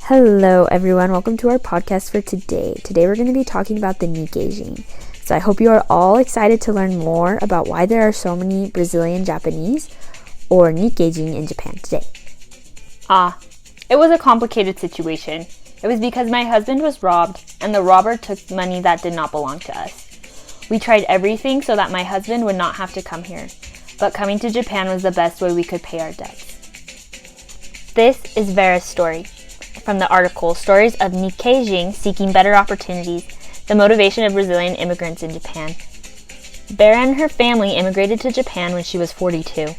Hello everyone, welcome to our podcast for today. Today we're going to be talking about the Nikkeijin. So I hope you are all excited to learn more about why there are so many Brazilian Japanese or Nikkeijin in Japan today. It was a complicated situation. It was because my husband was robbed and the robber took money that did not belong to us. We tried everything so that my husband would not have to come here, but coming to Japan was the best way we could pay our debts. This is Vera's story. From the article, Stories of Nikkeijin Seeking Better Opportunities, the Motivation of Brazilian Immigrants in Japan. Vera and her family immigrated to Japan when she was 42.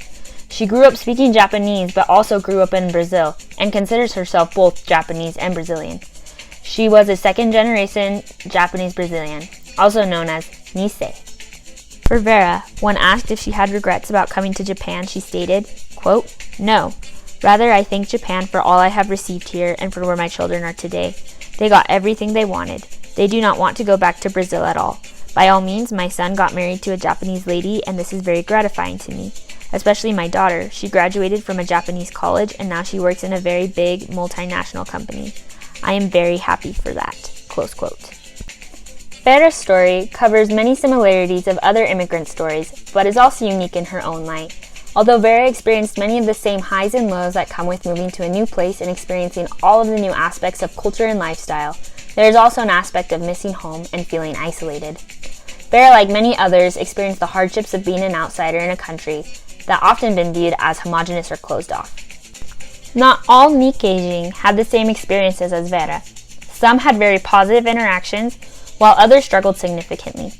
She grew up speaking Japanese, but also grew up in Brazil, and considers herself both Japanese and Brazilian. She was a second-generation Japanese Brazilian, also known as Nisei. For Vera, when asked if she had regrets about coming to Japan, she stated, quote, "No. Rather, I thank Japan for all I have received here and for where my children are today. They got everything they wanted. They do not want to go back to Brazil at all. By all means, my son got married to a Japanese lady, and this is very gratifying to me. Especially my daughter. She graduated from a Japanese college, and now she works in a very big multinational company. I am very happy for that." Close quote. Vera's story covers many similarities of other immigrant stories, but is also unique in her own light. Although Vera experienced many of the same highs and lows that come with moving to a new place and experiencing all of the new aspects of culture and lifestyle, there is also an aspect of missing home and feeling isolated. Vera, like many others, experienced the hardships of being an outsider in a country that often been viewed as homogeneous or closed off. Not all Nikkeijin had the same experiences as Vera. Some had very positive interactions, while others struggled significantly.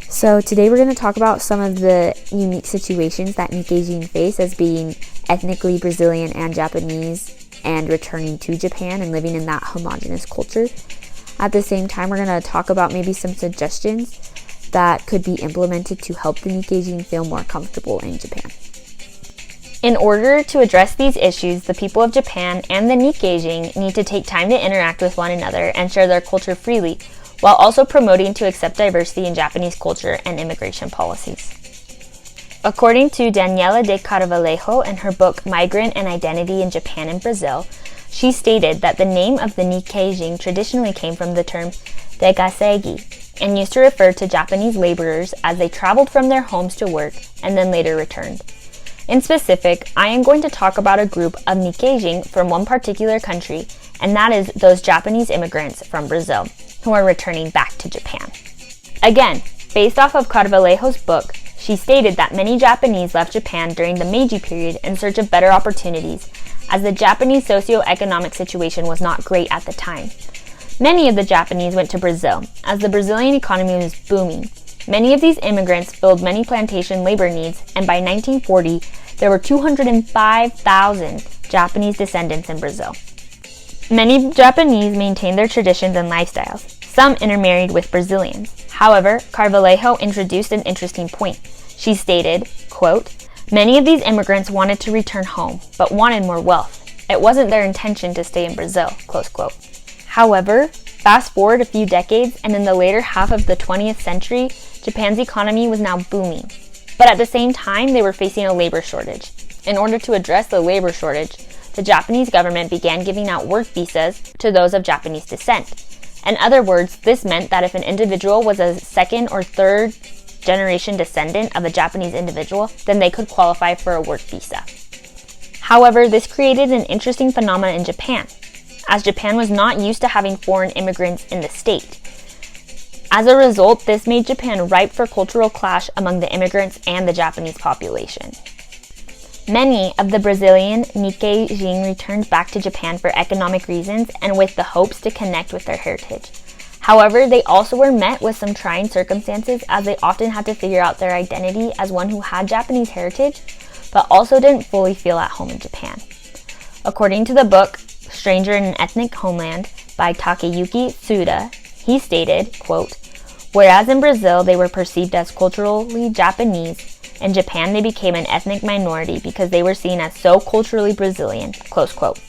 So today we're going to talk about some of the unique situations that Nikkeijin face as being ethnically Brazilian and Japanese and returning to Japan and living in that homogeneous culture. At the same time, we're going to talk about maybe some suggestions that could be implemented to help the Nikkeijin feel more comfortable in Japan. In order to address these issues, the people of Japan and the Nikkeijin need to take time to interact with one another and share their culture freely, while also promoting to accept diversity in Japanese culture and immigration policies. According to Daniela de Carvalho in her book Migrant and Identity in Japan and Brazil, she stated that the name of the Nikkeijin traditionally came from the term degasegi and used to refer to Japanese laborers as they traveled from their homes to work and then later returned. In specific, I am going to talk about a group of Nikkeijin from one particular country, and that is those Japanese immigrants from Brazil who are returning back to Japan. Again, based off of Carvalho's book, she stated that many Japanese left Japan during the Meiji period in search of better opportunities, as the Japanese socio-economic situation was not great at the time. Many of the Japanese went to Brazil, as the Brazilian economy was booming. Many of these immigrants filled many plantation labor needs, and by 1940, there were 205,000 Japanese descendants in Brazil. Many Japanese maintained their traditions and lifestyles. Some intermarried with Brazilians. However, Carvalho introduced an interesting point. She stated, quote, "Many of these immigrants wanted to return home, but wanted more wealth. It wasn't their intention to stay in Brazil," close quote. However, fast forward a few decades, and in the later half of the 20th century, Japan's economy was now booming. But at the same time, they were facing a labor shortage. In order to address the labor shortage, the Japanese government began giving out work visas to those of Japanese descent. In other words, this meant that if an individual was a second or third generation descendant of a Japanese individual, then they could qualify for a work visa. However, this created an interesting phenomenon in Japan, as Japan was not used to having foreign immigrants in the state. As a result, this made Japan ripe for cultural clash among the immigrants and the Japanese population. Many of the Brazilian Nikkeijin returned back to Japan for economic reasons and with the hopes to connect with their heritage. However, they also were met with some trying circumstances, as they often had to figure out their identity as one who had Japanese heritage, but also didn't fully feel at home in Japan. According to the book Stranger in an Ethnic Homeland by Takeyuki Tsuda, he stated, quote, "Whereas in Brazil they were perceived as culturally Japanese, in Japan they became an ethnic minority because they were seen as so culturally Brazilian," close quote.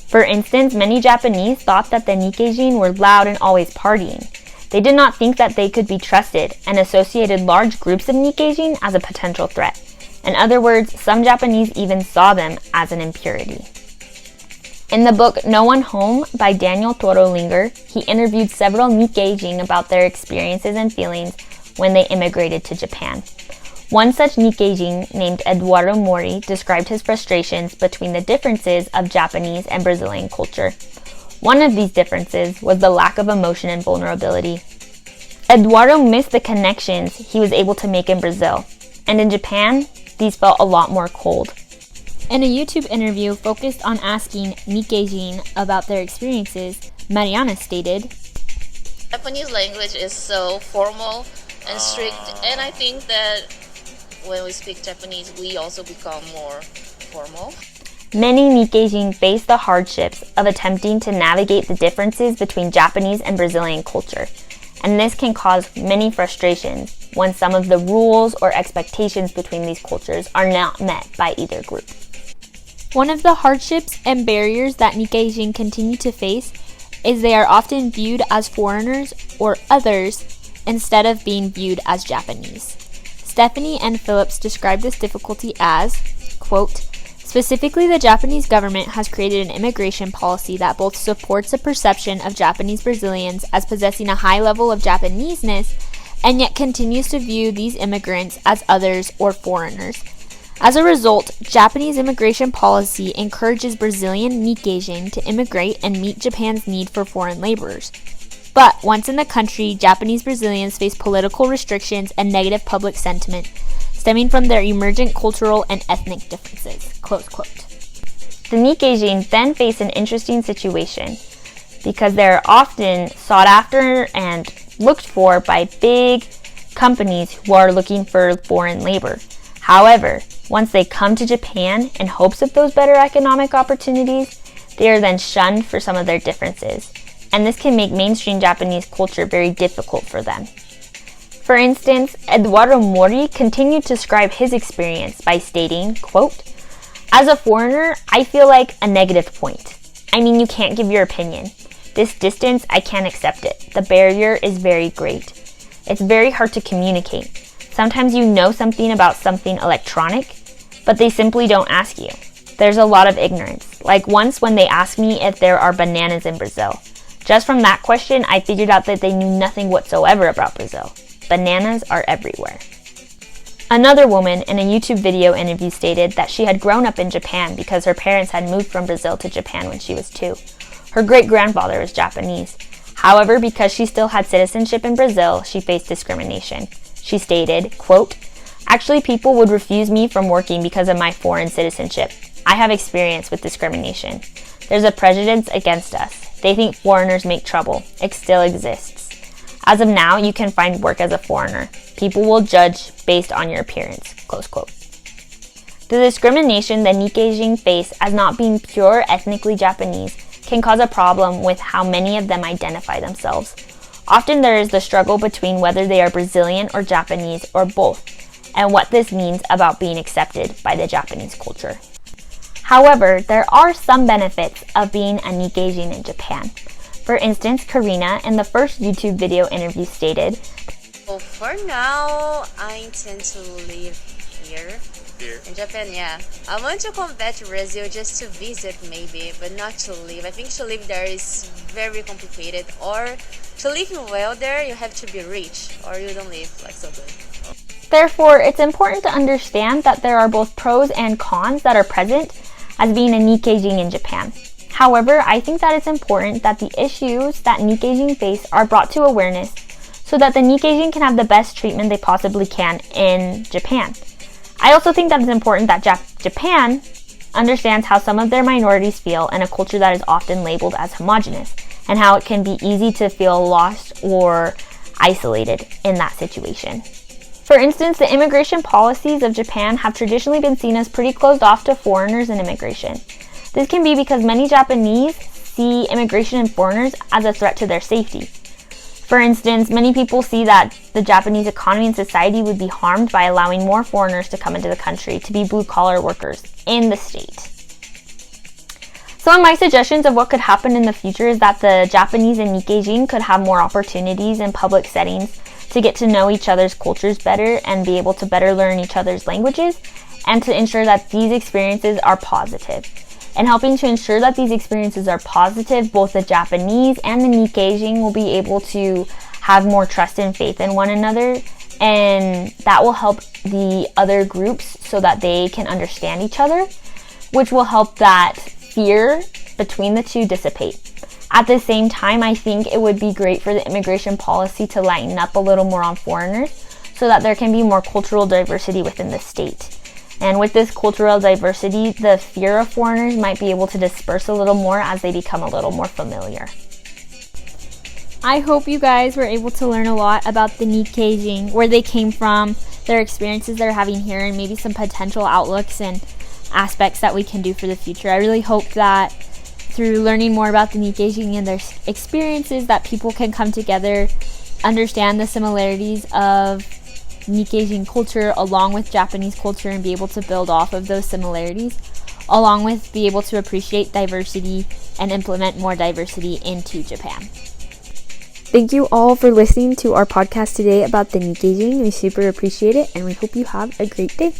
For instance, many Japanese thought that the Nikkeijin were loud and always partying. They did not think that they could be trusted and associated large groups of Nikkeijin as a potential threat. In other words, some Japanese even saw them as an impurity. In the book No One Home by Touro Linger, he interviewed several Nikkeijin about their experiences and feelings when they immigrated to Japan. One such Nikkeijin, named Eduardo Mori, described his frustrations between the differences of Japanese and Brazilian culture. One of these differences was the lack of emotion and vulnerability. Eduardo missed the connections he was able to make in Brazil, and in Japan, these felt a lot more cold. In a YouTube interview focused on asking Nikkeijin about their experiences, Mariana stated, Japanese language is so formal and strict, and I think that when we speak Japanese, we also become more formal. Many Nikkeijin face the hardships of attempting to navigate the differences between Japanese and Brazilian culture, and this can cause many frustrations when some of the rules or expectations between these cultures are not met by either group. One of the hardships and barriers that Nikkeijin continue to face is they are often viewed as foreigners or others instead of being viewed as Japanese. Stephanie N. Phillips described this difficulty as, quote, specifically, the Japanese government has created an immigration policy that both supports a perception of Japanese Brazilians as possessing a high level of Japaneseness and yet continues to view these immigrants as others or foreigners. As a result, Japanese immigration policy encourages Brazilian Nikkeijin to immigrate and meet Japan's need for foreign laborers. But once in the country, Japanese Brazilians face political restrictions and negative public sentiment stemming from their emergent cultural and ethnic differences. Close quote. The Nikkeijin then face an interesting situation because they're often sought after and looked for by big companies who are looking for foreign labor. However, once they come to Japan in hopes of those better economic opportunities, they are then shunned for some of their differences, and this can make mainstream Japanese culture very difficult for them. For instance, Eduardo Mori continued to describe his experience by stating, quote, as a foreigner, I feel like a negative point. I mean, you can't give your opinion. This distance, I can't accept it. The barrier is very great. It's very hard to communicate. Sometimes you know something about something electronic, but they simply don't ask you. There's a lot of ignorance. Like once when they asked me if there are bananas in Brazil. Just from that question, I figured out that they knew nothing whatsoever about Brazil. Bananas are everywhere. Another woman in a YouTube video interview stated that she had grown up in Japan because her parents had moved from Brazil to Japan when she was 2. Her great-grandfather was Japanese. However, because she still had citizenship in Brazil, she faced discrimination. She stated, quote, actually, people would refuse me from working because of my foreign citizenship. I have experience with discrimination. There's a prejudice against us. They think foreigners make trouble. It still exists. As of now, you can find work as a foreigner. People will judge based on your appearance, close quote. The discrimination that Nikkeijin face as not being pure ethnically Japanese can cause a problem with how many of them identify themselves. Often there is the struggle between whether they are Brazilian or Japanese or both, and what this means about being accepted by the Japanese culture. However, there are some benefits of being a Nikkeijin in Japan. For instance, Karina in the first YouTube video interview stated, Well, for now, I intend to live here. In Japan, yeah. I want to come back to Brazil just to visit maybe, but not to live. I think to live there is very complicated. Or to live well there, you have to be rich, or you don't live like so good. Therefore, it's important to understand that there are both pros and cons that are present as being a Nikkeijin in Japan. However, I think that it's important that the issues that Nikkeijin face are brought to awareness so that the Nikkeijin can have the best treatment they possibly can in Japan. I also think that it's important that Japan understands how some of their minorities feel in a culture that is often labeled as homogeneous, and how it can be easy to feel lost or isolated in that situation. For instance, the immigration policies of Japan have traditionally been seen as pretty closed off to foreigners and immigration. This can be because many Japanese see immigration and foreigners as a threat to their safety. For instance, many people see that the Japanese economy and society would be harmed by allowing more foreigners to come into the country to be blue-collar workers in the state. Some of my suggestions of what could happen in the future is that the Japanese and Nikkeijin could have more opportunities in public settings to get to know each other's cultures better and be able to better learn each other's languages, and to ensure that these experiences are positive. and helping to ensure that these experiences are positive. Both the Japanese and the Nikkeijin will be able to have more trust and faith in one another, and that will help the other groups so that they can understand each other, which will help that fear between the two dissipate. At the same time, I think it would be great for the immigration policy to lighten up a little more on foreigners so that there can be more cultural diversity within the state. And with this cultural diversity, the fear of foreigners might be able to disperse a little more as they become a little more familiar. I hope you guys were able to learn a lot about the Nikkeijin, where they came from, their experiences they're having here, and maybe some potential outlooks and aspects that we can do for the future. I really hope that through learning more about the Nikkeijin and their experiences that people can come together, understand the similarities of Nikkeijin culture along with Japanese culture and be able to build off of those similarities, along with be able to appreciate diversity and implement more diversity into Japan. Thank you all for listening to our podcast today about the Nikkeijin. We super appreciate it, and we hope you have a great day.